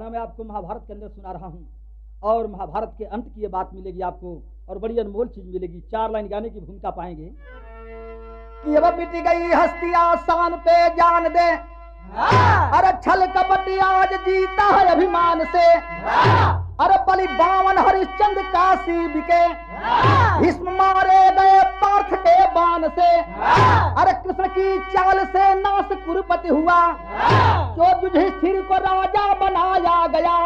गाना मैं आपको महाभारत के अंदर सुना रहा हूँ और महाभारत के अंत की ये बात मिलेगी आपको और बड़ी अनमोल चीज मिलेगी। 4 लाइन गाने की भूमिका पाएंगे कि अब मिट गई हस्ती आसान पे जान दे, अरे छल कपट आज जीता है अभिमान से, अरे बलि बावन हरिश्चंद्र काशी बिके, भीष्म मारे गए पार्थ के बाण से, अरे कृष्ण की चाल से नाश कुरुपति हुआ, जो युधिष्ठिर को राजा बनाया गया,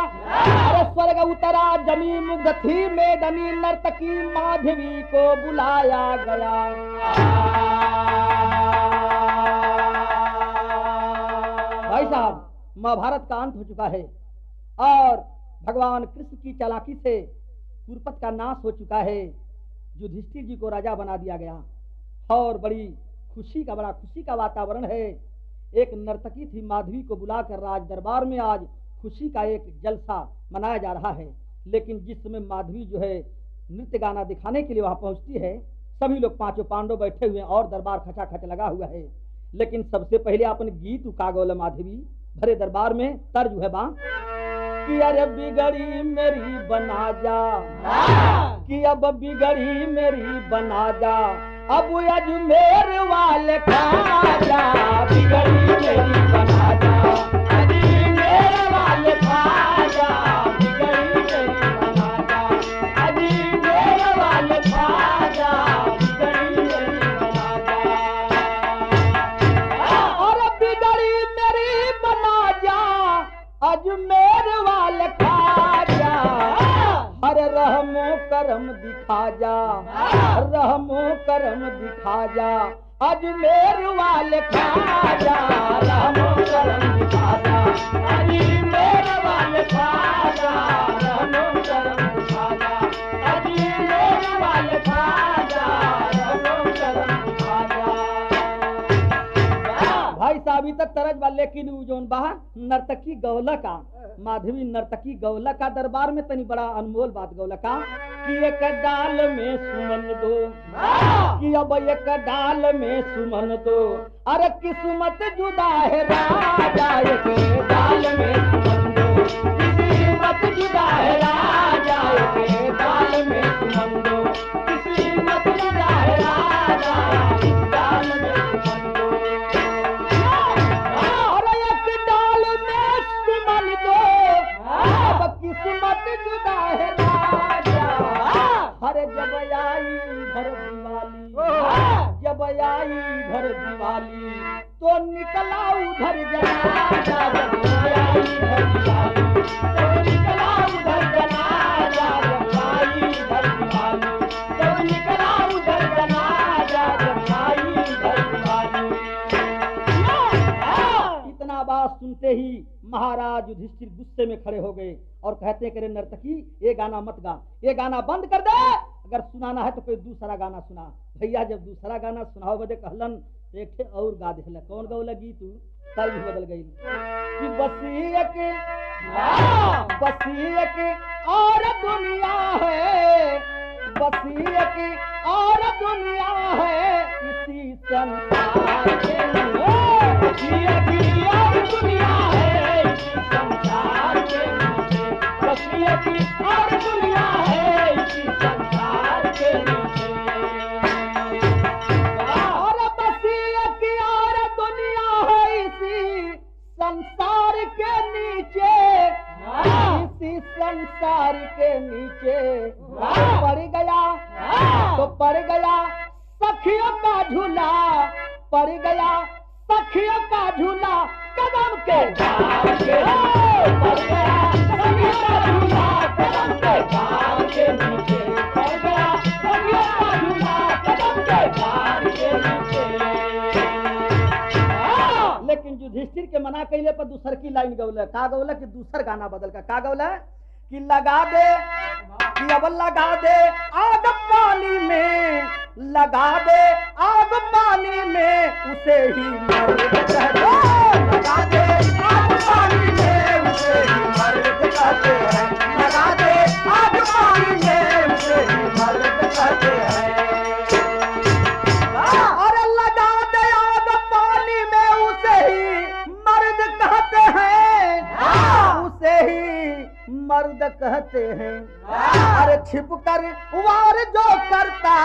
अरे स्वर्ग उतरा जमी मुग्ध थी मेदनी नर्तकी माधवी को बुलाया गया। भाई साहब, महाभारत का अंत हो चुका है और भगवान कृष्ण की चालाकी से कुरुपत का नाश हो चुका है, युधिष्ठिर जी को राजा बना दिया गया और बड़ी बड़ा खुशी का वातावरण है। एक नर्तकी थी माधवी को बुलाकर राज दरबार में आज खुशी का एक जलसा मनाया जा रहा है। लेकिन जिस समय माधवी जो है नृत्य गाना दिखाने के लिए वहां पहुंचती है, सभी लोग 5 पांडव बैठे हुए हैं और दरबार खचाखच लगा हुआ है। लेकिन सबसे पहले अपने गीत उकागोल माधवी भरे दरबार में तर्ज है बा कि अरे बिगड़ी मेरी बना जा, कि अब बिगड़ी मेरी बना जा, अब अजमेर वाले खा जा, बिगड़ी मेरी बना जा, अजमेर वाले खा जा, बिगड़ी मेरी बना जा, अजमेर वाले खा जा, बिगड़ी मेरी बना जा, और बिगड़ी मेरी बना जा, अजमेर वाले खा जा, अरे रहमो करम दिखा जा, रहमो करम दिखा जा, अजमेर वाले खा जा, रहमो करम दिखा जा, अजमेर वाले खा जा, रहमो करम दिखा जा, अजमेर वाले खा जा, रहमो करम दिखा जा। भाई साहब तक तरज बा, लेकिन जोन बा नर्तकी गौला का माधवी नर्तकी गौला का दरबार में तनी बड़ा अनमोल बात गौला का कि एक डाल में सुमन दो, कि अब एक डाल में सुमन दो, अरे किस्मत जुदा है राजा, एक डाल में सुमन दो, किस्मत जुदा है राजा, एक डाल में सुमन दो, किस्मत जुदा है राजा, एक डाल में सुमन दो, अरे एक डाल में सुमन दो, अब किस्मत जुदा है राजा, अरे जब आई घर दिवाली, जब आई घर दिवाली, तो निकला उधर जनाजा, जब आई घर दिवाली, तो निकला उधर जनाजा, जब आई घर दिवाली, तो निकला उधर जनाजा, जब आई घर दिवाली। इतना बात सुनते ही महाराज युधिष्ठिर गुस्से में खड़े हो गए और कहते हैं कि नर्तकी ये गाना मत गा, ये गाना बंद कर दे, अगर सुनाना है तो कोई दूसरा गाना सुना। भैया जब दूसरा गाना सुनाओ बदे कहलन एक और गा दे। कौन गौ लगी तू तर्ज बदल गई कि बसी एक और दुनिया है, बसी एक और दुनिया है इसी संसार के, बसी एक और दुनिया है इसी संसार के, बसी एक और दुनिया है इसी संसार के नीचे, और बसी एक और दुनिया है इसी संसार के नीचे, इसी संसार के नीचे पड़ गया सखियों का झूला, पड़ गया सखियों का झूला, कदम के भाव के पड़ गया सखियों का झूला, कदम के भाव के नीचे पड़ गया सखियों का झूला, कदम के भाव के नीचे। लेकिन युधिष्ठिर के मना कैले पर दूसर की लाइन गौला, का गौला कि दूसर गाना बदल का गौला कि लगा दे, कि अब लगा दे आग पानी में, लगा दे आग पानी में उसे ही मर्द कहते हैं, लगा दे आग पानी में उसे ही मर्द कहते हैं, लगा दे आग पानी में उसे ही मर्द कहते हैं, अरे लगा दे आग पानी में उसे ही मर्द कहते हैं, उसे ही करते हैं। अरे छिप कर वार जो करता,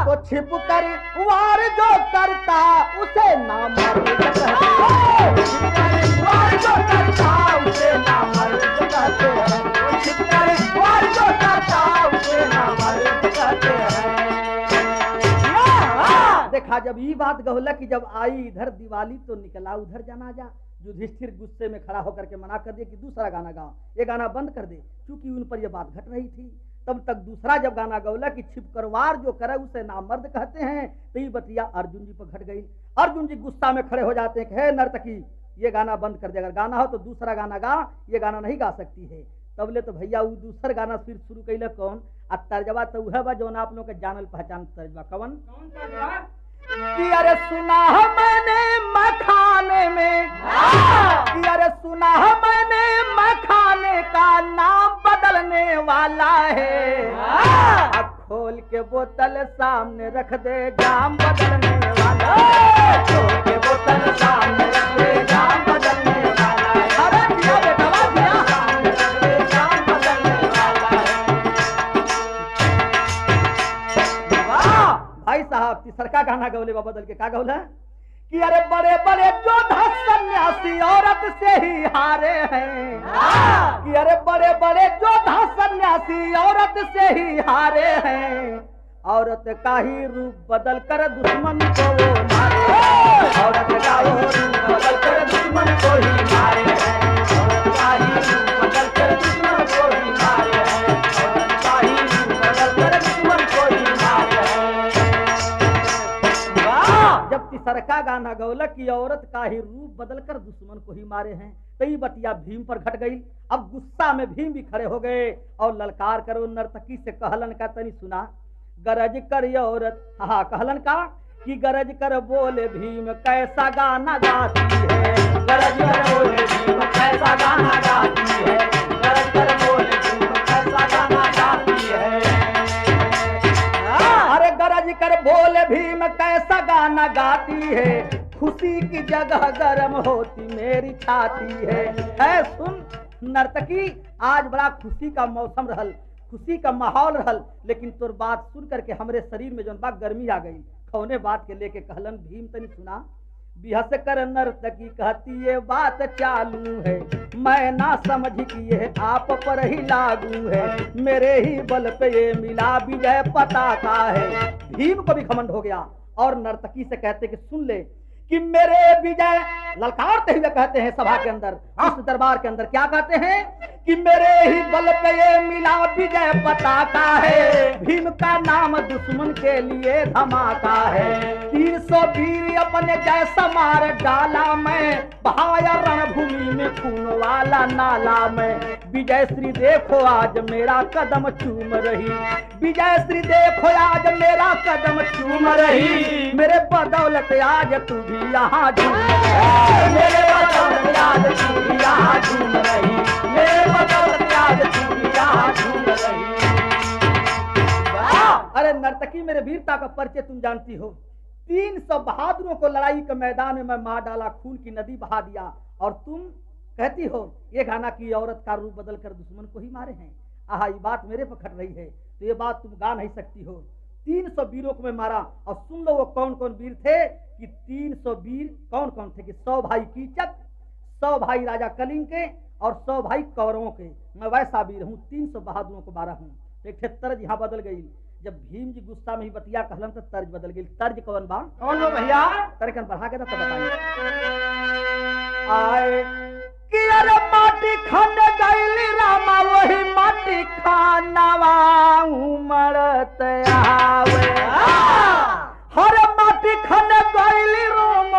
तो छिप कर वार जो करता उसे नामर्द कहते हैं। छिप कर वार जो करता उसे नामर्द कहते हैं। छिप कर वार जो करता उसे नामर्द कहते हैं। देखा जब ये बात गहुला कि जब आई इधर दिवाली तो निकला उधर जनाजा। युधिष्ठिर गुस्से में खड़ा होकर के मना कर दिया कि दूसरा गाना गाओ, ये गाना बंद कर दे, क्योंकि उन पर यह बात घट रही थी। तब तक दूसरा जब गाना गौला कि छिप करवार जो करे उसे नामर्द कहते हैं, तो ये बतिया अर्जुन जी पर घट गई। अर्जुन जी गुस्सा में खड़े हो जाते हैं कि हे नर्तकी, ये गाना बंद कर दे, अगर गाना हो तो दूसरा गाना गा, ये गाना नहीं गा सकती है। तबले तो भैया वो दूसरा गाना फिर शुरू कैले कौन, आ तर्जबा तो वह बा जो आप लोग के जानल पहचान तर्जबा कौन कि अरे सुना मैंने मखाने में, कि अरे सुना मैंने मखाने का नाम बदलने वाला है। अब खोल के बोतल सामने रख दे, जाम बदलने वाला है। खोल के बोतल सामने रख दे, जाम बदलने वाला है। अरे दिया बेटा दिया, सामने रख दे, जाम बदलने वाला है। भाई साहब तीसरा गाना गौले बा बदल के का गौला कि अरे बड़े बड़े योद्धा सन्यासी औरत से ही हारे हैं। कि अरे बड़े बड़े योद्धा सन्यासी औरत से ही हारे हैं। औरत का ही रूप बदल कर दुश्मन को वो मारे। औरत का ही रूप बदल कर दुश्मन को ही मारे हैं। औरत का ही रूप बदल कर दुश्मन को ही मारे हैं। औरत का ही रूप बदल कर दुश्मन को ही मारे हैं। जब तीसरा गाना गौलक की औरत का ही रूप बदल कर दुश्मन को ही मारे हैं, कई बतिया भीम पर घट गई। अब गुस्सा में भीम भी खड़े हो गए और ललकार करो नर्तकी से कहलन का तनी सुना, गरज कर औरत, हाँ कहलन का कि गरज कर बोले भीम कैसा गाना गाती है। गरज कर बोले भीम कैसा गाना गाती है। गरज कर बोले भीम कैसा गाना गाती है। अरे गरज कर बोले भीम कैसा गाना गाती है। खुशी की जगह गर्म होती मेरी छाती है। सुन नर्तकी, आज बड़ा खुशी का मौसम रहल, खुशी का माहौल रहल, लेकिन तोर बात सुन करके हमरे शरीर में जौन बात गर्मी आ गई। कौने बात के लेके कहलन भीम तनी सुना, बिहस कर नर्तकी कहती ये बात चालू है। मैं ना समझ कि ये आप पर ही लागू है। मेरे ही बल पे ये मिला विजय पताका है। भीम को भी घमंड हो गया और नर्तकी से कहते कि सुन ले कि मेरे विजय, ललकारते हुए कहते हैं सभा के अंदर, उस दरबार के अंदर क्या कहते हैं कि मेरे ही बल पे ये मिला विजय पताका है। भीम का नाम दुश्मन के लिए धमाका है। 300 वीर अपने जैसा मार डाला मैं, बहाया रणभूमि में खून वाला नाला में। विजय श्री देखो आज मेरा कदम चूम रही। विजय श्री देखो आज मेरा कदम चूम रही। मेरे बदौलत आज तू भी यहाँ झूम रही। मेरे बदौलत आज तू भी यहाँ झूम रही। मेरे बदौलत आज तू भी यहाँ झूम रही। अरे नर्तकी, मेरे वीरता का परिचय तुम जानती हो। 300 बहादुरों को लड़ाई के मैदान में मैं मार डाला, खून की नदी बहा दिया, और तुम कहती हो ये गाना की औरत का रूप बदल कर दुश्मन को ही मारे हैं। आहा, ये बात मेरे पर खट रही है, तो ये बात तुम गा नहीं सकती हो। 300 वीरों को मैं मारा, और सुन लो वो कौन कौन वीर थे कि 300 वीर कौन कौन थे कि 100 भाई कीचक, 100 भाई राजा कलिंग के, और 100 भाई कौरवों के। मैं वैसा वीर हूँ, 300 बहादुरों को मारा हूँ। एक तर्ज यहाँ बदल गई। जब भीम जी गुस्सा में ही बतिया कहलन तो तर्ज बदल गई। तर्ज कौन बा? कौन हो भैया? तर्ज बढ़ा के ना तो बताइए। आए कि अरे माटी खन गईली रामा, वही माटी खानावा उमड़त आवे। हर माटी खन गईली रोम,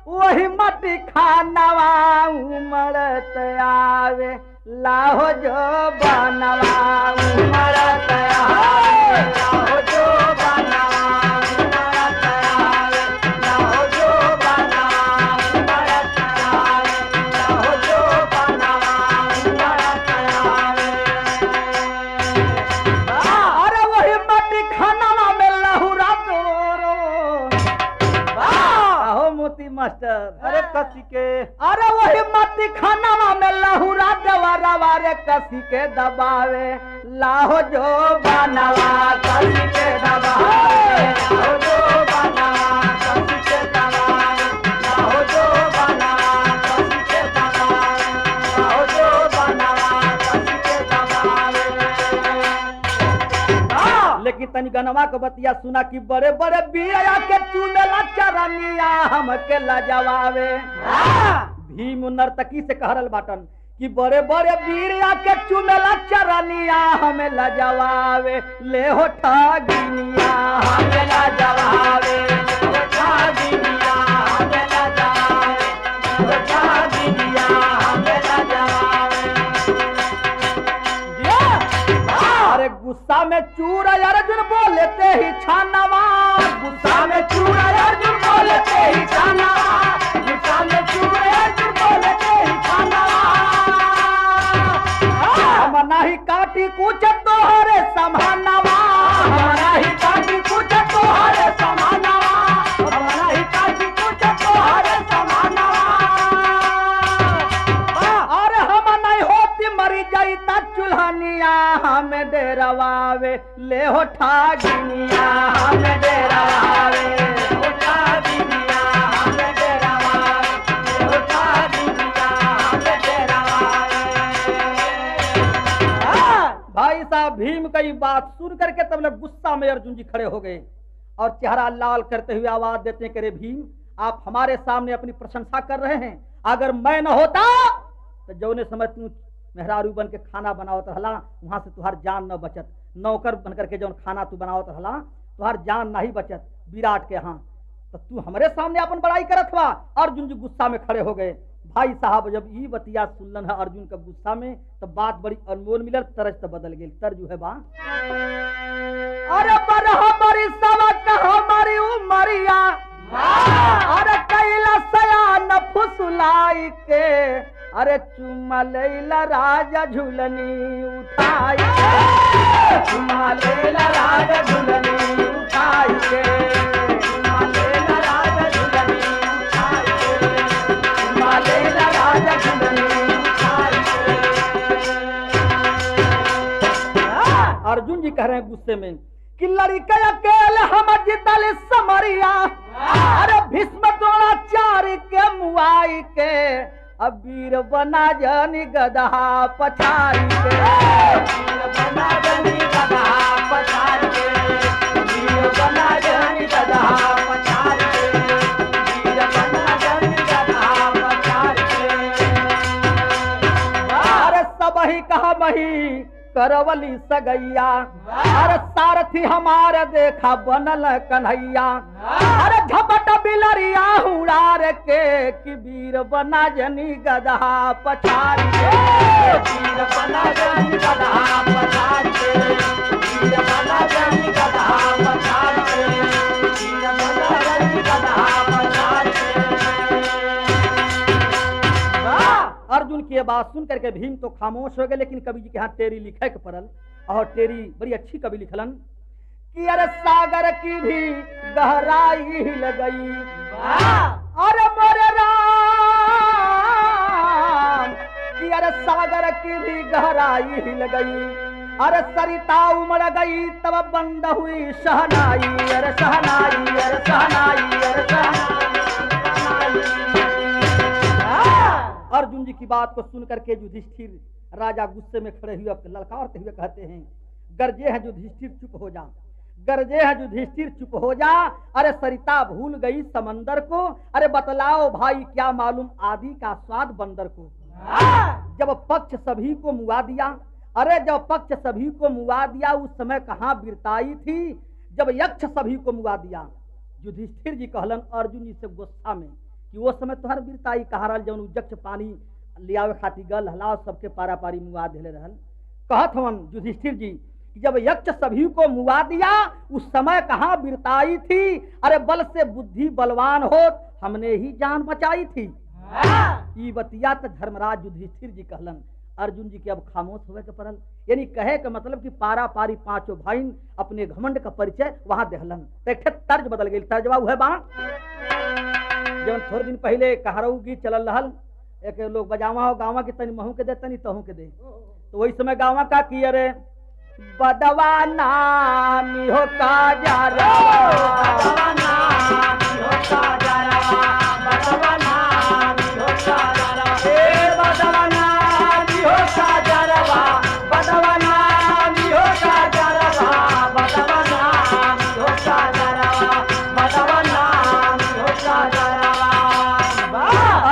वही माटी खानावा उमड़त आवे। लाहो जो बनवा उमड़त आवे। लाहो जो बनवा उमड़त आवे। लाहो जो बनवा उमड़त आवे। लाहो जो बनवा उमड़त आवे। अरे वही माटी खानावा में लहुरा तोरो। आहो मोती मास्टर? अरे कसी के। अरे वही मती खानावा में लहुरा देवा रे कसी के दबावे लाहो जो बनवा कसी के दबावे लाहो जो बनवा कसी के दबावे लाहो जो बनवा कसी के दबावे लाहो जो बनवा कसी के दबावे। लेकिन तनी गनवा के बतिया सुना कि बड़े बड़े बीरा के चुनेला चरनिया हमके लजवावे। भीम नर्तकी से कहरल बाटन कि बड़े बड़े बीरिया के चुनेला चरनिया हमें लजवावे ले हो ठागिनिया हमें लजवावे ले हो ठागिनिया हमें लजवावे ले हो ठागिनिया हमें लजवावे। अरे गुस्सा में चूर अर्जुन बोलते ही छानवा गुस्सा में चूर अर्जुन बोलते ही छानवा गुस्सा में चूर अर्जुन बोलते ही छानवा। हम नहीं काटी कुछ तोहरे समानवा हम नहीं काटी कुछ तोहरे समानवा हम नहीं काटी कुछ तोहरे समानवा। अरे हम नहीं होती मरी जाता चुल्हनिया हमें डेरवावे ले हो ठागिनिया हमें डेरवावे ले हो ठागिनिया हमें डेरवावे ले हो ठागिनिया हमें डेरवावे। भाई साहब भीम की बात सुन करके तब लोग गुस्सा में अर्जुन जी खड़े हो गए और चेहरा लाल करते हुए आवाज देते करे भीम आप हमारे सामने अपनी प्रशंसा कर रहे हैं, अगर मैं न होता तो जौने समय तू मेहरारू बन के खाना बनावत रहला वहां से तुहार जान न बचत, नौकर बन करके जौन खाना तू बनावत रहला तुहार जान नहीं बचत विराट के यहाँ, तो तू हमारे सामने अपन बड़ाई करत हुआ। अर्जुन जी गुस्सा में खड़े हो गए। भाई साहब जब ये बतिया सुनलन है अर्जुन का गुस्सा में तब बात बड़ी अनमोल मिलल, तरज तो बदल गई। तरज है बा अरे बरहमरी सबक हमारी उमरिया अरे कैला सयान फुसलाई के अरे चुम्मा लेला राजा झुलनी उठाई के चुम्मा लेला राजा झुलनी उठाई के चुम्मा लेला राजा झुलनी उठाई के चुम्मा लेला राजा झुलनी उठाई के। अर्जुन जी कह रहे हैं गुस्से में कि लड़के अकेले हम जितल समरिया अरे भीष्म द्रोणाचार्य के मुआई के अब वीर बना जानी गदहा पछाई के वीर बना जानी गदहा पछाई के वीर बना जानी गदहा पछाई के वीर बना जानी गदहा पछाई के। अरे सब ही कहा मही करवली सगैया अरे सारथी हमारे देखा बनल कन्हैया अरे झपट बिलरिया उड़ार के कि वीर बना जनी गदहा पछाड़ के वीर बना जनी गदहा पछाड़ के वीर बना जनी गदहा पछाड़ के वीर बना जनी गदहा पछाड़ के। अर्जुन की बात सुन करके भीम तो खामोश हो गए, लेकिन कवि जी के यहाँ टेरी लिखे के पड़ल और टेरी बड़ी अच्छी कवि लिखलन कि अरे सागर की भी गहराई हिल गई अरे मोरे राम कि अरे सागर की भी गहराई हिल गई अरे सरिता उमड़ गई तब बंद हुई शहनाई अरे शहनाई अरे शहनाई अरे शहनाई। अर्जुन जी की बात को सुन करके युधिष्ठिर राजा गुस्से में खड़े हुए ललकारते हुए कहते हैं गरजे हैं युधिष्ठिर चुप हो जा गरजे हैं युधिष्ठिर चुप हो जा अरे सरिता भूल गई समंदर को अरे बतलाओ भाई क्या मालूम आदि का स्वाद बंदर को। जब पक्ष सभी को मुआ दिया अरे जब पक्ष सभी को मुआ दिया उस समय कहाँ वीरताई थी जब यक्ष सभी को मुआ दिया। युधिष्ठिर जी कहलन अर्जुन जी से गुस्सा में कि वो समय तोहर वीरताई कहाँ रहल जौन यक्ष पानी लियावे खातिर गल हलाव सबके पारा पारी मुआ देले रहल। कहत हवन युधिष्ठिर जी कि जब यक्ष सभी को मुआ दिया उस समय कहाँ वीरताई थी अरे बल से बुद्धि बलवान हो हमने ही जान बचाई थी। ई बतिया तो धर्मराज युधिष्ठिर जी कहलन अर्जुन जी के अब खामोश होवे के पड़ल, यानी कहे का मतलब कि पारा पारी पांचों भाई अपने घमंड का परिचय वहां देहलन। तर्ज बदल गई, तर्जवा है बा जब थोड़े दिन पहले कहारऊ गीत चलल रहल, एक लोग बजावा हो गावा के तनी महू के दे तनी तहू के दे, तो वही समय गावा का किया रे बदवा नामी हो का जा बदवा नामी हो का जा बदवा नामी हो का जा बदवा नामी हो का जा बदवा नामी हो का जा बदवा नामी हो का जा बदवा नामी हो का जा।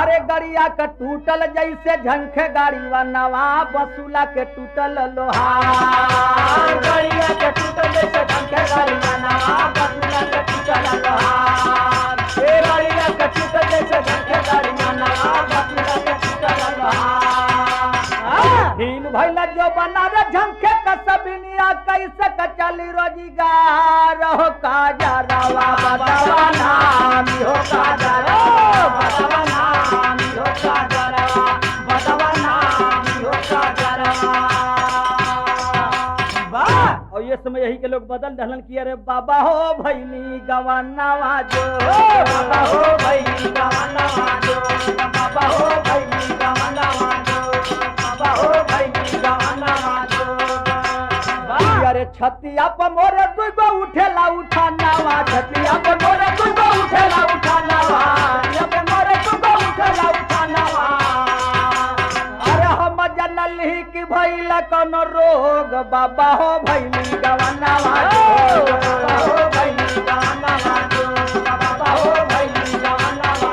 अरे गड़िया का टूटल जैसे झंखे गाड़ी नवा बसूला के टूटल लोहार गड़िया के टूटल जैसे झंखे गाड़ी नवा बसूला के टूटल लोहार गड़िया के टूटल जैसे झंखे गाड़ी नवा बसूला के टूटल लोहार हीन भइल जो बनावे झंखे का सबनिया कैसे कचली रोजगार हो का जा रवा बदवा नामी हो का जा बदवा नामी हो का जा बदवा नामी हो का जा। और ये समय यही के लोग बदल दहलन किया रे बाबा हो भैली गवानावा जो बाबा हो भैली गवानावा जो बाबा हो भैली गवानावा जो बाबा हो भैली गवानावा जो। अरे छतिया पर मोरे दुगो उठेला उठानावा छतिया पर मोरे दुगो उठेला उठानावा छतिया पर मोरे दुगो उठेला उठानावा। अरे हम जनल ही कि भइला कोनो रोग बाबा हो भइली गवानावा बाबा हो भइली गवानावा बाबा हो भइली गवानावा।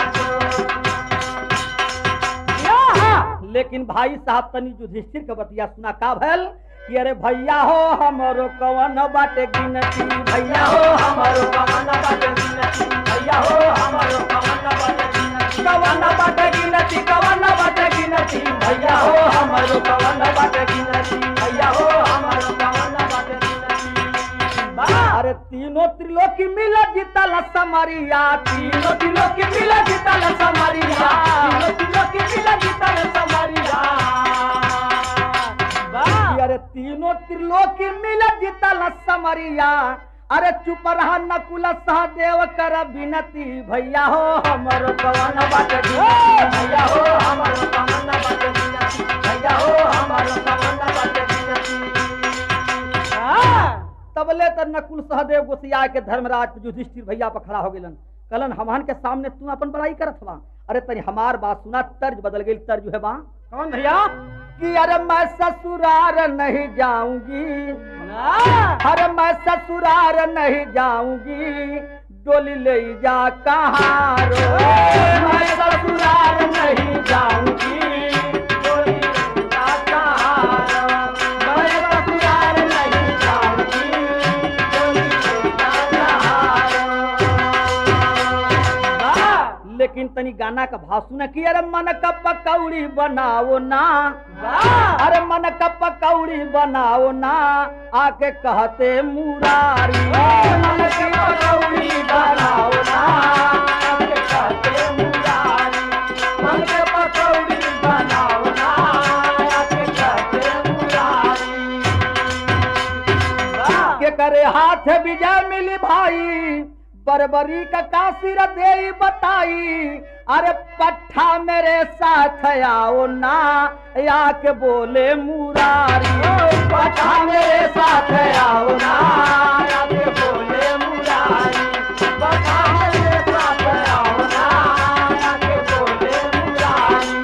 लेकिन भाई साहब तनी युधिष्ठिर के बतिया सुना का भैल कि अरे भैया हो हमरो कवन बाटे गिनती भैया हो हमरो कवन बाटे गिनती भैया हो हमरो कवन बाटे गिनती कवन बाटे गिनती कवन बाटे गिनती भैया हो हमरो कवन बाटे गिनती भैया हो हमरो कवन बाटे गिनती। अरे तीनों त्रिलोकी मिला जीतल समरिया तीनों त्रिलोकी मिला जीतल समरिया तीनों त्रिलोकी मिला जीतल समरिया। अरे तीनों त्रिलोकी मिल जीतल समरिया अरे चुप रहा नकुल सहदेव कर विनती भैया हो हमरो कवन बाटे भैया हो हमरो कवन बाटे भैया हो हमरो कवन बाटे। तबले तर नकुल सहदेव गोसिया के धर्मराज युधिष्ठिर भैया पर खड़ा हो गेलन कलन हमहन के सामने तू अपन बड़ाई करत बा। अरे तनी हमार बात सुना तर्ज बदल गई तर्ज है बा कौन भैया कि अरे मैं ससुराल नहीं जाऊंगी अरे मैं ससुराल नहीं जाऊंगी डोली ले जा कहाँ रो मैं ससुराल नहीं जाऊंगी डोली ले जा कहाँ रो मैं ससुराल नहीं जाऊंगी डोली ले जा कहाँ रो। लेकिन तनी गाना का भाव सुना कि अरे मन का पकौड़ी बनाओ ना अरे मन का पकौड़ी बनाओ ना आके कहते मुरारी मन की पकौड़ी बनाओ ना आके कहते मुरारी मन के पकौड़ी बनाओ ना आके कहते मुरारी। के करे हाथ विजय मिली भाई बरबरी का कासिर दे बताई अरे पट्ठा मेरे साथ आओ ना या के बोले मुरारी पट्ठा मेरे साथ आओ ना या के बोले मुरारी पट्ठा मेरे साथ आओ ना या के बोले मुरारी।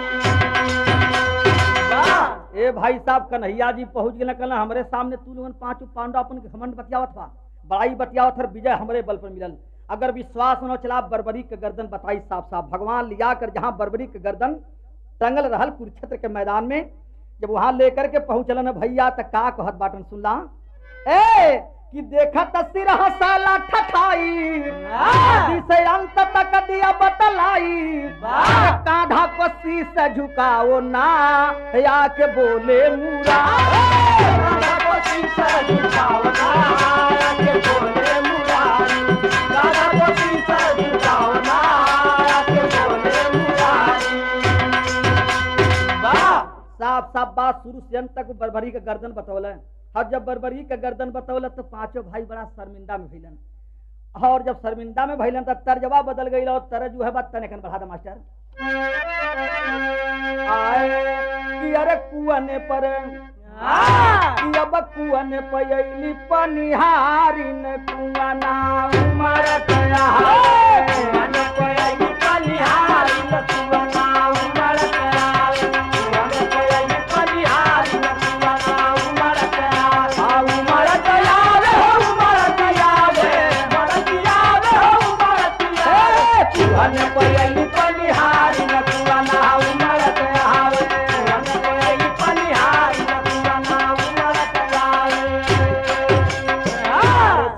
ए भाई साहब कन्हैया जी पहुंच गए कल हमारे सामने तू लोगन पांचों पांडव अपन घमंड बतियावत बा बड़ाई बतियावत हर विजय हमरे बल पर मिलल। अगर विश्वास न चला बर्बरी के गर्दन बताई साफ साफ भगवान लिया कर जहां बर्बरी के गर्दन टंगल रहल कुरुक्षेत्र के मैदान में जब वहां लेकर के पहुंचलन भैया त का कहत बाटन सुनला ए कि देखा तस्वीर हसाला ठठाई से अंत तक दिया बतलाई कांधा को शीश झुकाओ ना या के बोले मुरा कांधा को शीश झुकाओ ना या के बोले मुरा कांधा को शीश झुकाओ ना या के बोले मुरारी। साफ साफ बात शुरू से अंत तक बर्बरी के गर्दन बतौल और जब बर्बरी के गर्दन बतौल तो पांचों भाई बड़ा शर्मिंदा में भइलन। और जब शर्मिंदा में भइलन त तर्जवा बदल गई और तरज जो है बात तने कन बढ़ा दे मास्टर। आए कि अरे कुअन पर कि अब कुअन पयली पनिहारिन कुआना उमरत कुअन पयली पनिहारिन कुआना उमरत कुअन पयली पनिहारिन कुआना उमरत उमरत यावे उमरत यावे उमरत यावे उमरत यावे कुअन पयली पनिहारिन कुआना उमरत यावे कुअन पयली पनिहारिन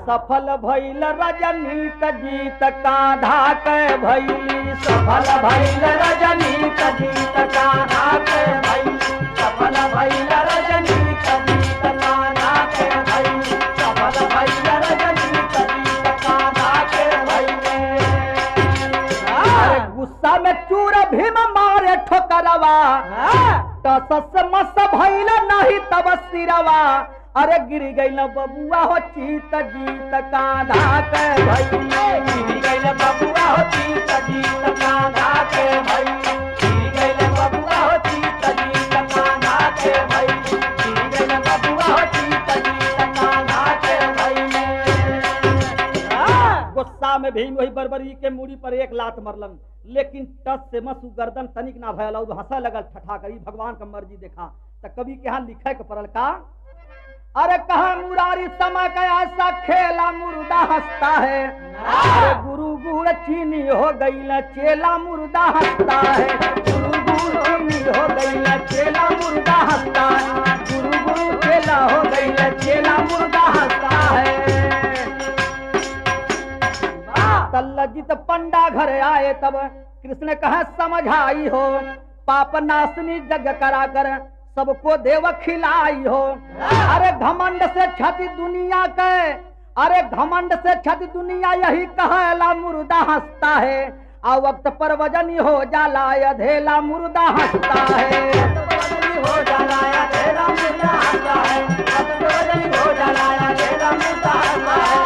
सफल भइल रजनीत जीत कान्हा के भइली सफल भइल रजनीत जीत कान्हा के भइली सफल भइल रजनीत जीत कान्हा के भइली सफल भइल रजनीत जीत कान्हा के भइली। गुस्सा में चूर भीम मारे ठोकरवा टसस मस भइल नहीं तब सिरवा अरे गिर गई न बबुआ हो चीत जीत कान्हा के भइले गिर गई न बबुआ हो चीत जीत कान्हा के भइले गिर गई न बबुआ हो चीत जीत कान्हा के भइले गिर गई न बबुआ हो चीत जीत कान्हा के भइले। गुस्सा में भीम वही बरबरी के मूड़ी पर एक लात मरलन लेकिन टस से मसू गर्दन तनिक ना भयल और हंसा लगल ठठा करी भगवान का मर्जी देखा। तो कवि के यहाँ लिखे के पड़ल का अरे कहा मुरारी समय का ऐसा खेला मुर्दा हंसता है अरे गुरु गुड़ चीनी हो गई न चेला मुर्दा हंसता है गुरु गुड़ चीनी हो गई न चेला मुर्दा हंसता है गुरु गुरु चेला हो गई न चेला मुर्दा हंसता है। तल्लजित पंडा घर आए तब कृष्ण कहा समझाई हो पाप नाशनी जग करा कर सबको देव खिलाई हो अरे घमंड से छति दुनिया के अरे घमंड से छति दुनिया यही कहला मुर्दा हंसता है आ वक्त पर वजनी हो जाला अधेला मुर्दा हंसता है हो जाला अधेला मुर्दा हंसता है हो जाला अधेला मुर्दा हंसता है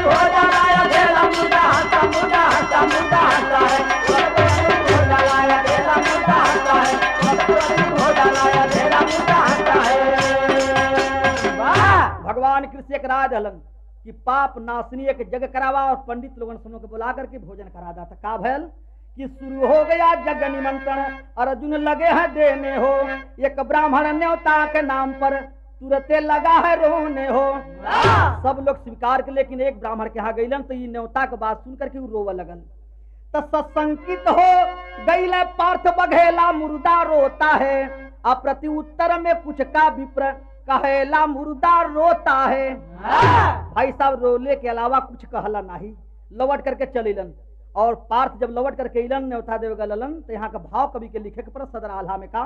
हो जाला अधेला मुर्दा हंसता मुर्दा हंसता मुर्दा हंसता है हो जाला अधेला मुर्दा हंसता है भगवान कृष्ण एक राय दलन कि पाप नाशनी एक जग करावा और पंडित लोगन सुनो के बुला करके भोजन करा दा था का भैल कि शुरू हो गया जग निमंत्रण अर्जुन लगे हैं देने हो एक ब्राह्मण न्योता के नाम पर तुरते लगा है रोने हो सब लोग स्वीकार के लेकिन एक ब्राह्मण के यहाँ गईलन तो ये न्योता के बात सुन करके रोवा लगन तो सशंकित हो गईले पार्थ बघेला मुर्दा रोता है अप्रति उत्तर में कुछ का विप्र कहेला मुर्दा रोता है। भाई साहब रोले के अलावा कुछ कहला नहीं लौट करके चलिलन और पार्थ जब लौट करके इलन न्योता देव गलन तो यहाँ का भाव कवि के लिखे के पर सदर आल्हा में का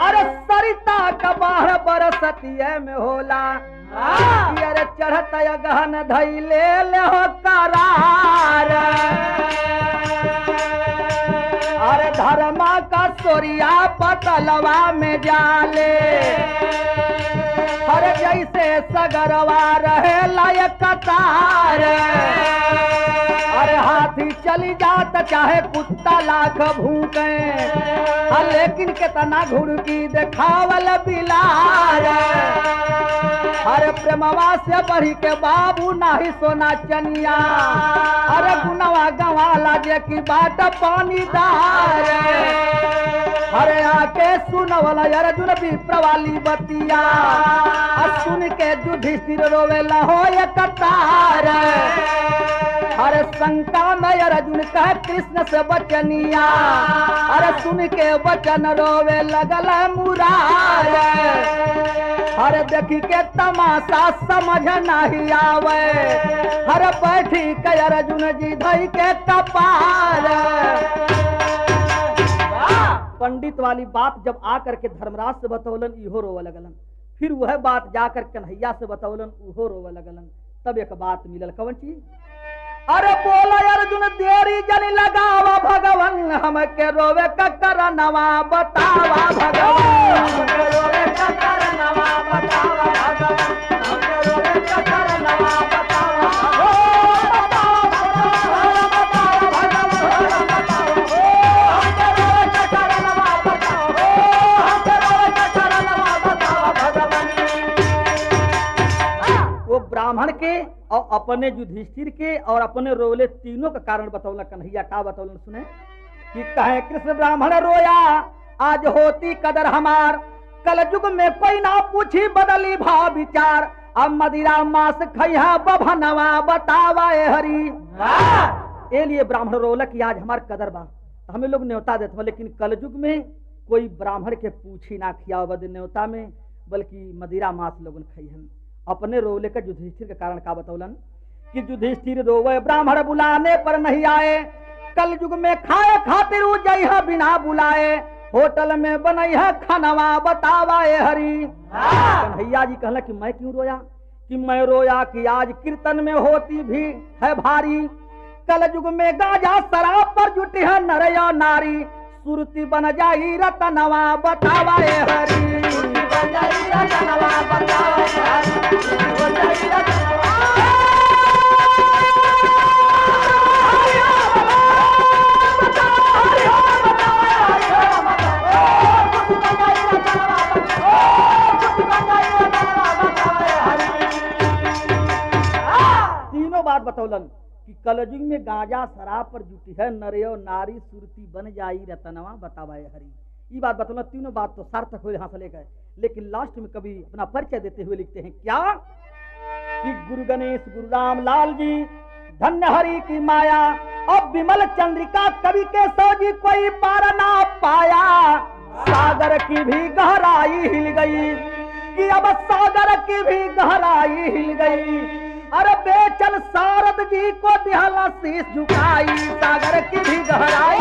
अरे सरिता का बाढ़ बरसतिये में होला अरे चढ़त गहन धैले ले हो करार अरे धर्मा का सोरिया पतलवा में जाले हर जैसे सगरवा रहे लायक कतार अरे हाथी चली जात चाहे कुत्ता लाख भूखे लेकिन कितना घुड़की देखावल बिलार अरे प्रेमवा से बढ़ी के बाबू नाही सोना चनिया अरे गुनवा गवाला जे की बाट पानीदार अरे आके सुनवला अर्जुन विप्रवाली बतिया सुन के युधिष्ठिर रोवेला हो कतार अरे शंका में अर्जुन कह कृष्ण से बचनिया अरे सुन के वचन रोवे लगल मुरार अरे देखी के तमाशा समझ नहीं आवे हर बैठी के अर्जुन जी धई के कपार। पंडित वाली बात जब आकर के धर्मराज से बतौलन इहो रोवे लगलन फिर वह बात जाकर कन्हैया से बतौलन उहो रोवे लगलन तब एक बात मिलल कवन चीज अरे बोला अर्जुन देरी जनी लगावा भगवान हमके रोवे ककर नवा बतावा भगवान हमके रोवे ककर नवा बतावा भगवान हमके रोवे ककर नवा बतावा ब्राह्मण के और अपने युधिष्ठिर के और अपने रोले तीनों का कारण बतौलन कन्हैया। का बतौलन सुने कि कहे कृष्ण ब्राह्मण रोया आज होती कदर हमार, कल युग में कोई ना पूछी बदली भाव विचार, अब मदिरा मांस खैहा बभनवा बतावा हरी। ए लिए ब्राह्मण रोलक कि आज हमार कदर बा, हमें लोग न्योता देते हो, लेकिन कल युग में कोई ब्राह्मण के पूछी ना खिया बद न्योता में, बल्कि मदिरा मांस लोगन खैहन। अपने रोले का युधिष्ठिर के कारण का बतौलन कि युधिष्ठिर रोवे ब्राह्मण बुलाने पर नहीं आए, कल युग में खाए खातिर जइहा बिना बुलाए, होटल में बनई है खानवा बतावा हरी। कन्हैया जी कहला कि मैं क्यों रोया, कि मैं रोया कि आज कीर्तन में होती भी है भारी, कल युग में गाजा शराब पर जुटे है नर या नारी, सुरती बन जाई रतनवा बतावा हरी। तीनों बात बतौलन कि कलयुग में गांजा शराब पर जुटी है नरियो नारी, सुरती बन जाई रतनवा बतावाए हरी। ये बात बतौलन, तीनों बात तो सार्थक हुए यहाँ से लेकर, लेकिन लास्ट में कभी अपना परिचय देते हुए लिखते हैं क्या कि गुरु गणेश गुरु राम लाल जी धन्य हरि की माया, अब विमल चंद्रिका कवि के सौजी कोई पार ना पाया, सागर की भी गहराई हिल गई कि अब सागर की भी गहराई हिल गई, अरे बेचल सारद जी को दिहला शीश झुकाई, सागर की भी गहराई